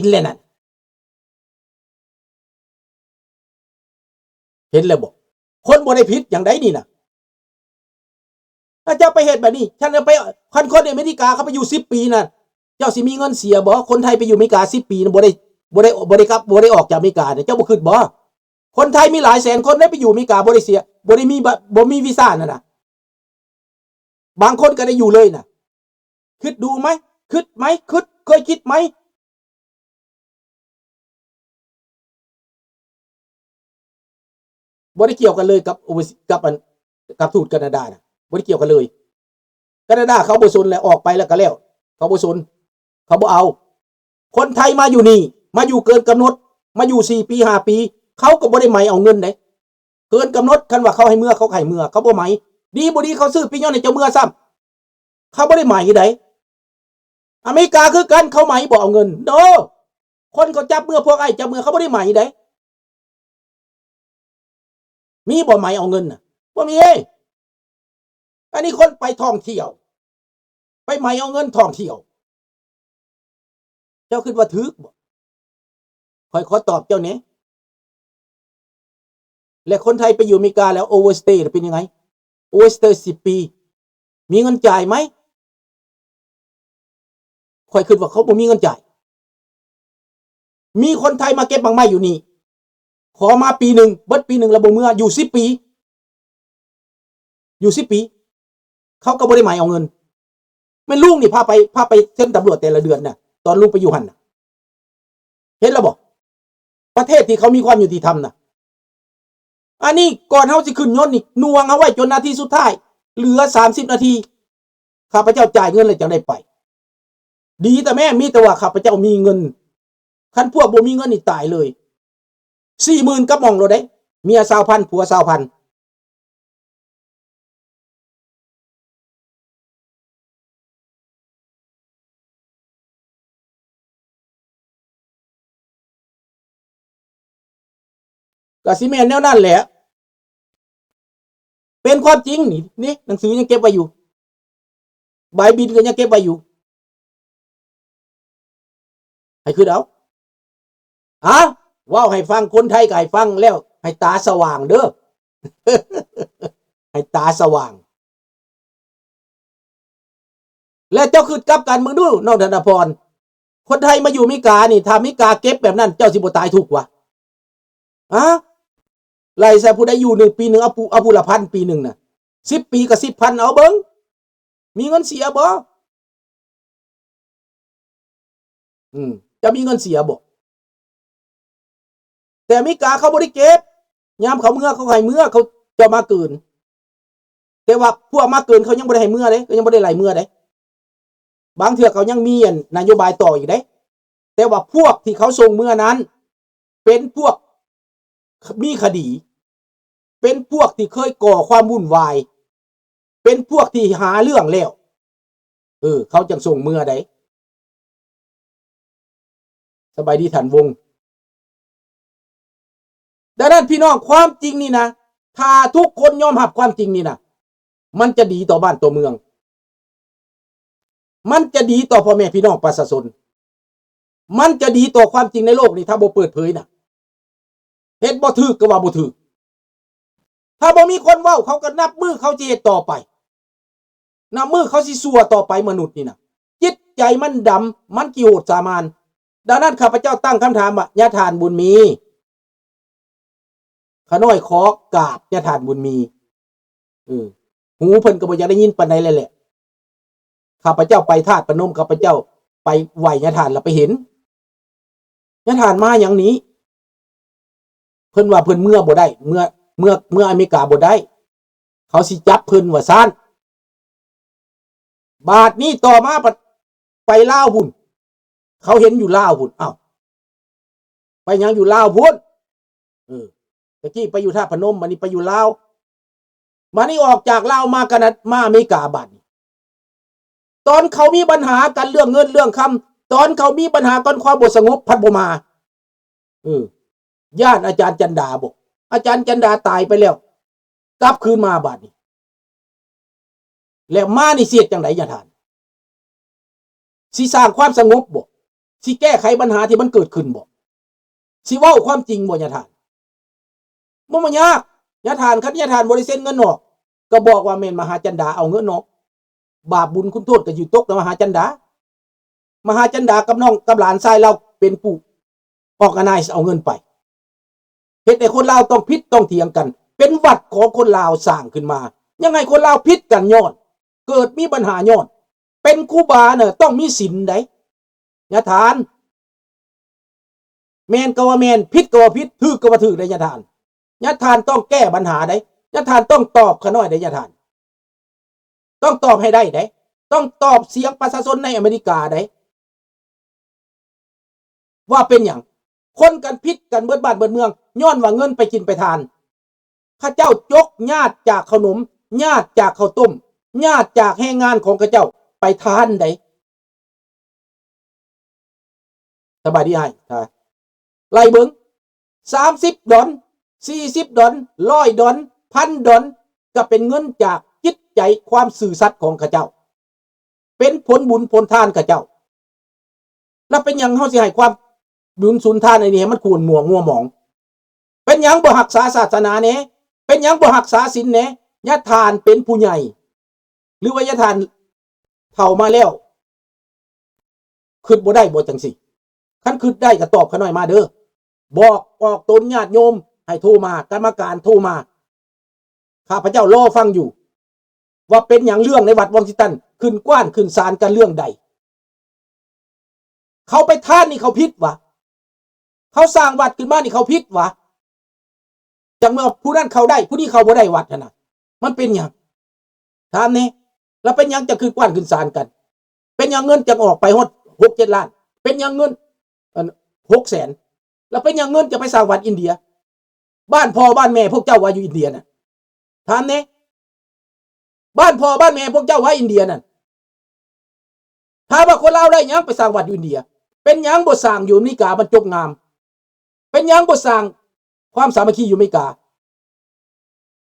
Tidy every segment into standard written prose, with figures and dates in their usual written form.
เห็นแล้วนั่นเห็นแล้วบอกคนบ่ได้ผิดอย่างใดนี่น่ะถ้าเจ้าไปเหตุแบบนี้ฉันจะไปคนอเมริกาเขาไปอยู่10 ปีน่ะเจ้าสิมีเงินเสียบ่คนไทยไปอยู่อเมริกา10 ปีน่ะบ่ได้ออกจากอเมริกาเนี่ยเจ้าบ่คิดบ่คนไทยมีหลายแสนคนได้ไปอยู่อเมริกาบ่ได้เสียบ่มีวีซ่านั่นน่ะบางคนก็ได้อยู่เลยน่ะคิดดูไหมคิดไหมเคยคิดไหมบ่ได้เกี่ยวกันเลยกับทูตแคนาดาน่ะบ่ได้เกี่ยวกันเลยแคนาดาเขาบ่สนแล้วออกไปแล้วก็แล้วเขาบ่สนเขาบ่เอาคนไทยมาอยู่นี่มาอยู่เกินกำหนดมาอยู่4 ปี5 ปีเขาก็บ่ได้หมายเอาเงินเด้เกินกำหนดคันว่าเขาให้เมื่อเขาให้เมื่อเขาบ่หมายดีบ่ดีเขาซื้อปีย้อนให้เจ้าเมื่อซ้ำเขาบ่ได้หมายไดอเมริกาคือกันเขาหมายบ่เอาเงินโดคนเขาจับเมื่อพวกไอ้จับเมื่อเขาบ่ได้หมายไดมีบ่หมายเอาเงินน่ะบ่มีอันนี้คนไปท่องเที่ยวไปหมายเอาเงินท่องเที่ยวเจ้าคิดว่าถึกบ่ค่อยขอตอบเจ้านี้และคนไทยไปอยู่อเมริกาแล้วโอเวอร์สเตย์เป็นยังไงโอเวอร์สเตย์10 ปีมีเงินจ่ายไหมค่อยคิดว่าเขาบ่มีเงินจ่ายมีคนไทยมาเก็บบางไม้อยู่นี่ขอมาปีหนึ่งเบิดปีหนึ่งแล้วบ่เมื่ออยู่10 ปีอยู่10 ปีเขาก็บ่ได้หมายเอาเงินแม่ลุงนี่พาไปเส้นตำรวจแต่ละเดือนน่ะตอนลุงไปอยู่หั่นน่ะเห็นแล้วบ่ประเทศที่เขามีความยุติธรรมน่ะอันนี้ก่อนเฮาสิขึ้นยนต์นี่หน่วงเอาไว้จนนาทีสุดท้ายเหลือ30 นาทีข้าพเจ้าจ่ายเงินเลยจังได้ไปดีแต่แม่มีแต่ว่าข้าพเจ้ามีเงินคันพวกบ่มีเงินนี่ตายเลย40,000กับหม่องโลดเด้เมีย20,000ผัว20,000ก็สิแม่นแนวนั้นแหละเป็นความจริงนี่หนังสือยังเก็บไว้อยู่ใบบินก็ยังเก็บไว้อยู่ให้คือเอาว้าวให้ฟังคนไทยก็ให้ฟังแล้วให้ตาสว่างเด้อ ให้ตาสว่างและเจ้าคือกลับกันมึงดูน้องธนพรคนไทยมาอยู่อเมริกานี่ถ้าอเมริกาเก็บแบบนั้นเจ้าสิบ่ตายทุกวะไล่ใส่ผู้ใดอยู่1 ปีนึงเอาผู้ละ1,000 ปีนึงน่ะ10 ปีก็10,000เอาเบิ่งมีเงินเสียบ่จะมีเงินเสียบ่แต่อเมริกาเขาบ่ได้เก็บยามเขาเมื่อเขาให้เมื่อเขาจะมาเกินแต่ว่าพวกมาเกินเขายังบ่ได้ให้เมื่อเด้ก็ยังบ่ได้ไล่เมื่อเด้บางเทื่อเขายังมีนโยบายต่ออีกเด้แต่ว่าพวกที่เขาส่งเมื่อนั้นเป็นพวกมีคดีเป็นพวกที่เคยก่อความวุ่นวายเป็นพวกที่หาเรื่องแล้วเขาจังส่งเมื่อใดสบายดีท่านวงดังนั้นพี่น้องความจริงนี่นะถ้าทุกคนยอมรับความจริงนี่นะมันจะดีต่อบ้านต่อเมืองมันจะดีต่อพ่อแม่พี่น้องประชาชนมันจะดีต่อความจริงในโลกนี้ถ้าบ่เปิดเผยนะเฮ็ดบ่ถูกก็ว่าบ่ถูกถ้าบ่มีคนเว้าเขาก็นับมือเขาสิเฮ็ดต่อไปนับมือเขาสิซั่วต่อไปมนุษย์นี่นะจิตใจมันดำมันกิโหดสามานดังนั้นข้าพเจ้าตั้งคำถามว่าญาทานบุญมีขน้อยขอกราบญาทานบุญมีหูเพิ่นก็บ่อยากได้ยินปานใดเลยแหละข้าพเจ้าไปธาตุพนมข้าพเจ้าไปไหว้ญาทานแล้วไปเห็นญาทานมาอย่างนี้เพิ่นว่าเพิ่นเมื่อบ่ได้เมื่ออเมริกาบ่ได้เขาสิจับเพิ่นว่าซ่านบาดนี้ต่อมาไปลาวพุ่นเขาเห็นอยู่ลาวพุ่นไปยังอยู่ลาวพุ่นตะกี้ไปอยู่ท่าพนมบัดนี้ไปอยู่ลาวมานี่ออกจากลาวมากันมาอเมริกาบัดตอนเขามีปัญหากันเรื่องเงินเรื่องคำตอนเขามีปัญหากันความบ่สงบพัดบ่มาญาติอาจารย์จันดาบอกอาจารย์จันดาตายไปแล้วกลับคืนมาบัดนี้แล้วมานี่เสียจังได๋ญาติท่านสิสร้างความสงบบ่ สิแก้ไขปัญหาที่มันเกิดขึ้นบ่สิเว้าความจริงบ่ญาทานบ่มันยากญาทานคันญาทานบ่ได้เซ็นเงินออกก็บอกว่าแม่นมหาจันดาเอาเงินออกบาปบุญคุณโทษก็อยู่ตกกับมหาจันดามหาจันดากับน้องกับหลานชายเราเป็นผู้ออกนายเอาเงินไปเฮ็ดให้คนลาวต้องผิดต้องเถียงกันเป็นวัดของคนลาวสร้างขึ้นมายังไงคนลาวผิดกันย้อนเกิดมีปัญหาย้อนเป็นครูบาเนี่ยต้องมีศีลได้ญาทานแม่นก็ว่าแม่นผิดก็ว่าผิดถูกก็ว่าถูกได้ญาทานญาทานต้องแก้ปัญหาได้ญาทานต้องตอบขน้อยได้ญาทานต้องตอบให้ได้ได้ต้องตอบเสียงประชาชนในอเมริกาได้ว่าเป็นอย่างคนกันพิษกันเบิดบ้านเบิดเมืองย้อนว่าเงินไปกินไปทานข้าเจ้ายกญาติจากขนมญาติจากข้าวต้มญาติจากแรงงานของข้าเจ้าไปทานได้สบายดีไอ้ไล่เบิ้ง$30 $40 $100 $1,000ก็เป็นเงินจากจิตใจความซื่อสัตย์ของข้าเจ้าเป็นผลบุญผลทานข้าเจ้าแล้วเป็นยังเฮาสิให้ความบุญสุนทานไอ้นี่มันควรมัวหมองเป็นยังบ่รักษาศาสนาแหน่เป็นยังบ่รักษาศีลแหน่ญาทานเป็นผู้ใหญ่หรือว่าญาทานเฒ่ามาแล้วคิดบ่ได้บ่จังซี่คันคิดได้ก็ตอบเขาหน่อยมาเด้อบอกออกตนญาติโยมให้โทรมากรรมการโทรมาข้าพเจ้ารอฟังอยู่ว่าเป็นอย่างเรื่องในวัดวังสิตันขึ้นกว้านขึ้นศาลกันเรื่องใดเขาไปท่านนี่เขาผิดวะเขาสร้างวัดขึ้นมานี่เขาผิดวะจังเมื่อผู้นั้นเขาได้ผู้นี้เขาบ่ได้วัดนะมันเป็นอย่างถามนี่แล้วเป็นอย่างจะขึ้นกว้านขึ้นศาลกันเป็นอย่างเงินจะออกไปฮอด6-7 ล้านเป็นอย่างเงิน600,000แล้วเป็นอย่างเงินจะไปสร้างวัดอินเดียบ้านพ่อบ้านแม่พวกเจ้าว่าอยู่อินเดียน่ะถามนี่บ้านพ่อบ้านแม่พวกเจ้าว่าอินเดียนั่นถ้าว่าคนลาวได้ยังไปสร้างวัดอยู่อินเดียเป็นยังบ่สร้างอยู่อเมริกามันจบงามเป็นยังบ่สร้างความสามัคคีอยู่อเมริกา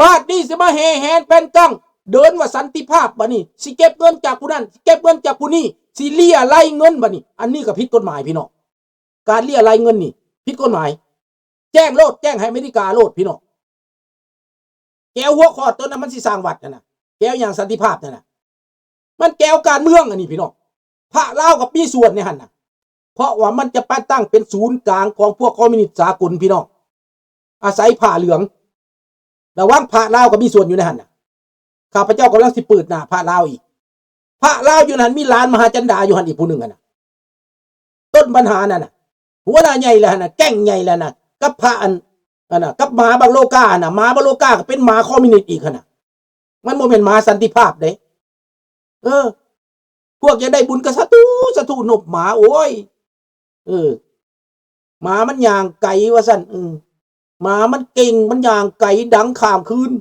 บ้านนี้สิมาแห่แหนเป็นกั้งเดินว่าสันติภาพบัดนี้สิเก็บเงินจากผู้นั้นสิเก็บเงินจากผู้นี้สิเลี่ยไล่เงินบัดนี้อันนี้ก็ผิดกฎหมายพี่น้องการเลี่ยไล่เงินนี่ผิดกฎหมายแจ้งโลดแจ้งให้อเมริกาโลดพี่น้องแก้วหัวขอดต้นนั้นมันสิสร้างวัดนั่นน่ะแก้วอย่างสันติภาพนั่นน่ะมันแก้วการเมืองอันนี้พี่น้องพระลาวกับมีส่วนในหั่นน่ะเพราะว่ามันจะไปตั้งเป็นศูนย์กลางของพวกคอมมิวนิสต์สากลพี่น้องอาศัยผ้าเหลืองระวังพระลาวกับมีส่วนอยู่ในหั่นน่ะข้าพเจ้ากำลังสิเปิดหน้าพระลาวอีกพระลาวอยู่นั่นมีหลานมหาจันดาอยู่หั่นอีกผู้หนึ่งน่ะต้นปัญหานั่นน่ะหัวหน้าใหญ่แล้วน่ะแก้งใหญ่แล้วน่ะกับพระอันน่ะกับหมาบังโลกาน่ะหมาบังโลกาก็เป็นหมาคอมมิวนิสต์อีกน่ะมันบ่แม่นหมาสันติภาพเด้พวกจะได้บุญก็สาธุนบหมาโอ้ยหมามันย่างไก่ว่าซั่นหมามันเก่งมันย่างไก่ดังข้ามคืน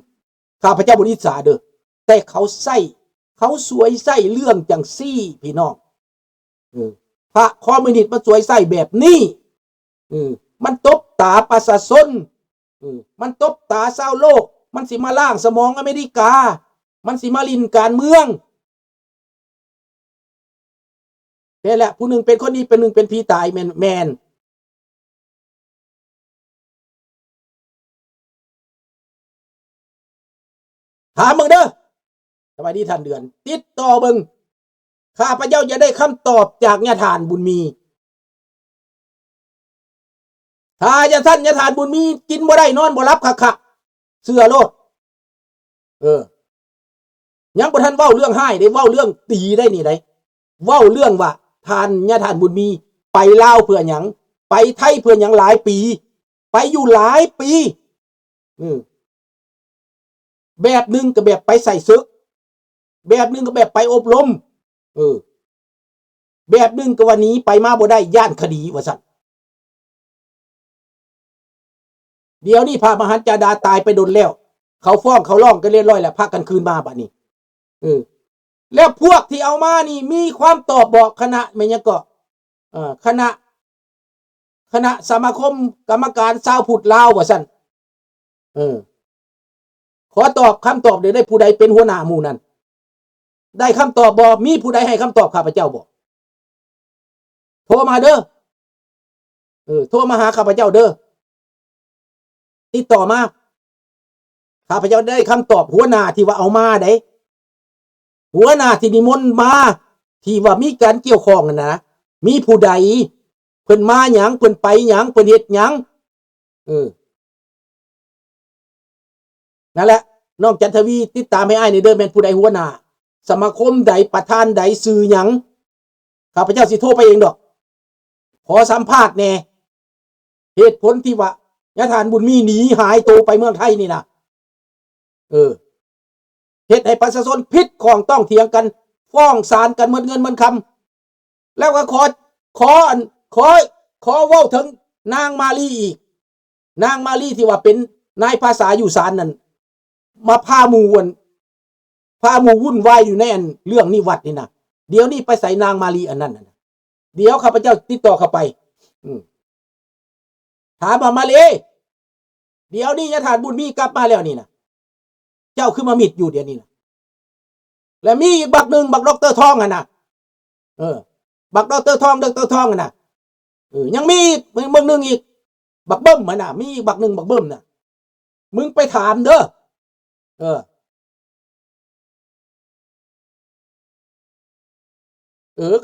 ข้าพเจ้าบ่อิจฉาเด้อแต่เขาสวยใส่เรื่องจังซี่พี่น้องพระคอมมิวนิสต์มันสวยใส่แบบนี้มันตบตาประชาชนมันตบตาชาวโลกมันสิมาล้างสมองอเมริกามันสิมาลินการเมืองนี่แหละผู้หนึ่งเป็นคนดีเป็นหนึ่งเป็นพี่ตายแมนถามมึงเด้อสวัสดีท่านเดือนติดต่อมึงข้าพเจ้าจะได้คำตอบจากญาติทานบุญมีถ้าญาติทานบุญมีกินบ่ได้นอนบ่รับคักเสื้อโลดยังบ่ทันเว้าเรื่องให้ได้เว้าเรื่องตีได้นี่ได้เว้าเรื่องว่าญาติทานบุญมีไปลาวเพื่อหยังไปไทยเพื่อหยังหลายปีไปอยู่หลายปีแบบนึงก็แบบไปใส่ซึกแบบนึงก็แบบไปอบรมแบบนึงก็วันนี้ไปมาบ่ได้ย่านคดีว่าซั่นเดี๋ยวนี้พระมหาจันดาตายไปโดนแล้วเขาฟ้องเขาร้องกันเรียบร้อยแล้วพากันคืนมาบัดนี้แล้วพวกที่เอามานี่มีความตอบบอกคณะแม่นยังก็คณะสมาคมกรรมการชาวพุทธลาวว่าซั่นขอตอบคำตอบเดี๋ยวได้ผู้ใดเป็นหัวหน้าหมู่นั้นได้คำตอบบ่มีผู้ใดให้คำตอบข้าพเจ้าบ่ โทรมาเด้อโทรมาหาข้าพเจ้าเด้อติดต่อมาข้าพเจ้าได้คำตอบหัวหน้าที่ว่าเอามาได้หัวหน้าที่นิมนต์มาที่ว่ามีการเกี่ยวข้องกันนะมีผู้ใดเพิ่นมาหยังเพิ่นไปหยังเพิ่นเฮ็ดหยังนั่นแหละน้องจันทวีติดตามให้อ้ายในเด้อแม่นผู้ใดหัวหน้าสมาคมใดประธานใดสื่อหยังข้าพเจ้าสิโทรไปเองดอกขอสัมภาษณ์แน่เหตุผลที่ว่าญาติทานบุญมีหนีหายตัวไปเมืองไทยนี่นะเหตุให้ประชาชนพิษของต้องเถียงกันฟ้องศาลกันเหมือนเงินเหมือนคำแล้วก็ขอเว้าถึงนางมาลีอีกนางมาลีที่ว่าเป็นนายภาษาอยู่ศาลนั่นมาพาหมู่วุ่นวายอยู่ในเรื่องนิวัตนี่นะเดี๋ยวนี้ไปใส่นางมาลีอันนั้นนะเดี๋ยวข้าพเจ้าติดต่อเข้าไปถามมาเลยเดี๋ยวนี้ญาติทานบุญมีกลับมาแล้วนี่นะเจ้าคือมามิดอยู่เดี๋ยวนี้นะและมีอีกบักหนึ่งบักดร.ทองอ่ะนะบักดร.ทองอ่ะนะยังมีมึงหนึ่งอีกบักเบิ้มอ่ะนะมีอีกบักหนึ่งบักเบิ้มนะมึงไปถามเด้อ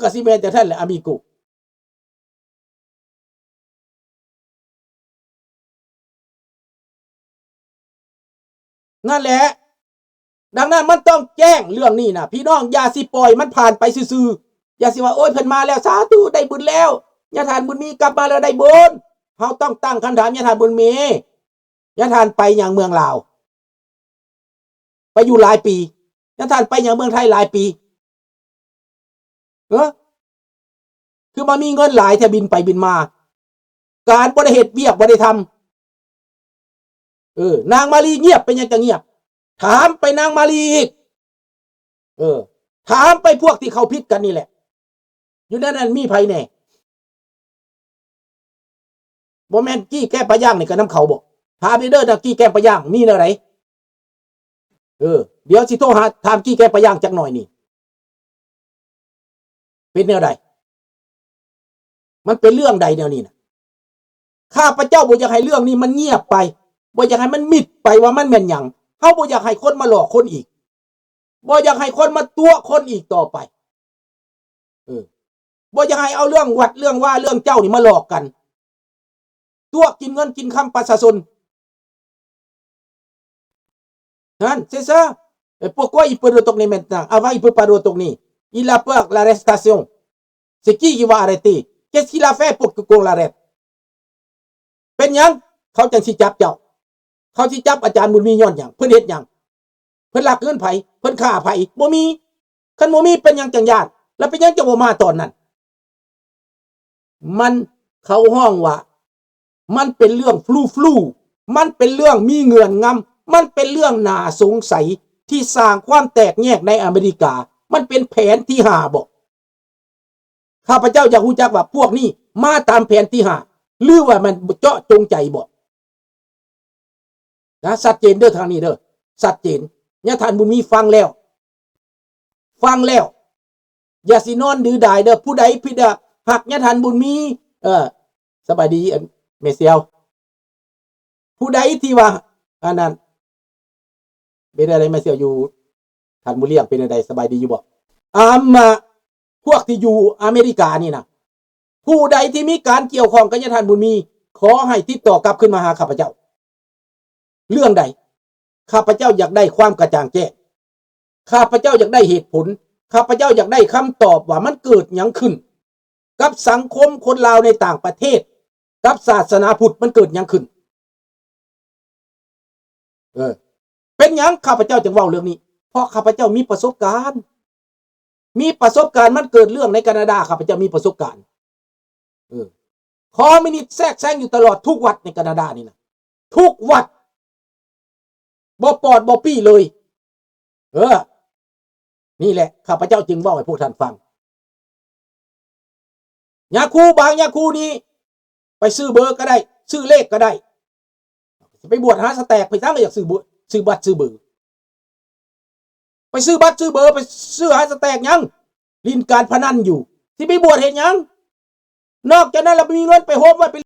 กะสิแมนจะท่านแหละอามิกุนั่นแหละดังนั้นมันต้องแจ้งเรื่องนี้นะพี่น้องอย่าสิปล่อยมันผ่านไปซื่อๆอย่าสิว่าโอ้ยเพิ่นมาแล้วสาธุได้บุญแล้วญาติทานบุญมีกลับมาแล้วได้บุญเฮาต้องตั้งคำถามญาติทานบุญมีญาติทานไปอย่างเมืองลาวไปอยู่หลายปีญาติทานไปอย่างเมืองไทยหลายปีคือมามีเงินหลายแต่บินไปบินมาการบ่ได้เฮ็ดเวียกบ่ได้ทำนางมาลีเงียบไปยังจะเงียบถามไปนางมาลีอีกถามไปพวกที่เขาพิษกันนี่แหละอยู่นั่นนั่นมีไผแน่บ่แม่นกี้แก้ปลาย่างนี่ก็น้ำเขาบ่ถามเด้อดักกี้แก้ปลาย่างมีอะไรเดี๋ยวสิโทรหาถามกี้แก้ปลาย่างจักหน่อยนี่เป็นแนวใดมันเป็นเรื่องใดแนวนี้นะข้าพเจ้าบ่อยากให้เรื่องนี้มันเงียบไปบ่อยากให้มันมิดไปว่ามันแม่นหยังเฮาบ่อยากให้คนมาหลอกคนอีกบ่อยากให้คนมาตัวคนอีกต่อไปบ่อยากให้เอาเรื่องวัดเรื่องว่าเรื่องเจ้านี่มาหลอกกันตัวกินเงินกินคำประชาชนนั่นc'est ça et pourquoi il peut retourner maintenant avant il peut pas retourner il a peur l'arrestation c'est qui va arrêter qu'est-ce qu'il a fait pour qu'on l'arrête เป็นหยังเขาจังสิจับเจ้าเขาสิจับอาจารย์บุญมีย้อนหยังเพิ่นเฮ็ดหยังเพิ่นลักเงินไผเพิ่นฆ่าไผบ่มีคันบ่มีเป็นหยังจังญาติแล้วเป็นหยังจะบ่มาตอนนั้นมันเขาห้องว่ามันเป็นเรื่องฟลูมันเป็นเรื่องมีเงื่อนงำมันเป็นเรื่องน่าสงสัยที่สร้างความแตกแยกในอเมริกามันเป็นแผนที่5บ่ข้าพเจ้าอยากรู้จักว่าพวกนี้มาตามแผนที่5หรือว่ามันเจาะจงใจบ่นะชัดเจนเด้อทางนี้เด้อชัดเจนญาติท่านบุญมีฟังแล้วอย่าสินอนดื้อดายเด้อผู้ใดผิดหักญาติท่านบุญมีสบายดีเมเซียวผู้ใดที่ว่าอันนั้นเป็นอะไรเมเซียวอยู่ท่านบุญเลี้ยงเป็นอะไรสบายดีอยู่บ่พวกที่อยู่อเมริกานี่นะผู้ใดที่มีการเกี่ยวข้องกับญาติท่านบุญมีขอให้ติดต่อกลับขึ้นมาหาข้าพเจ้าเรื่องใดข้าพเจ้าอยากได้ความกระจ่างแจ้งข้าพเจ้าอยากได้เหตุผลข้าพเจ้าอยากได้คำตอบว่ามันเกิดหยังขึ้นกับสังคมคนลาวในต่างประเทศกับศาสนาพุทธมันเกิดหยังขึ้นเป็นหยังข้าพเจ้าจึงเว้าเรื่องนี้เพราะข้าพเจ้ามีประสบการณ์มันเกิดเรื่องในแคนาดาข้าพเจ้ามีประสบการณ์คอมมิวนิสต์แทรกแซงอยู่ตลอดทุกวัดในแคนาดานี่นะทุกวัดบ่ปอดบ่ปี้เลยนี่แหละข้าพเจ้าจึงบอกให้พวกท่านฟังยาคูบางยาคูนี้ไปซื้อเบอร์ก็ได้ซื้อเลขก็ได้ไปบวชหาสแต็กไปทั้งอยากซื้อบัตรซื้อเบอร์ไปซื้อบัตรซื้อเบอร์ไปซื้อหาสแต็กยังลินการพนันอยู่ที่ไปบวชเห็นยัง นอกจากนั้นเรามีเงินไปโฮมไว้ไป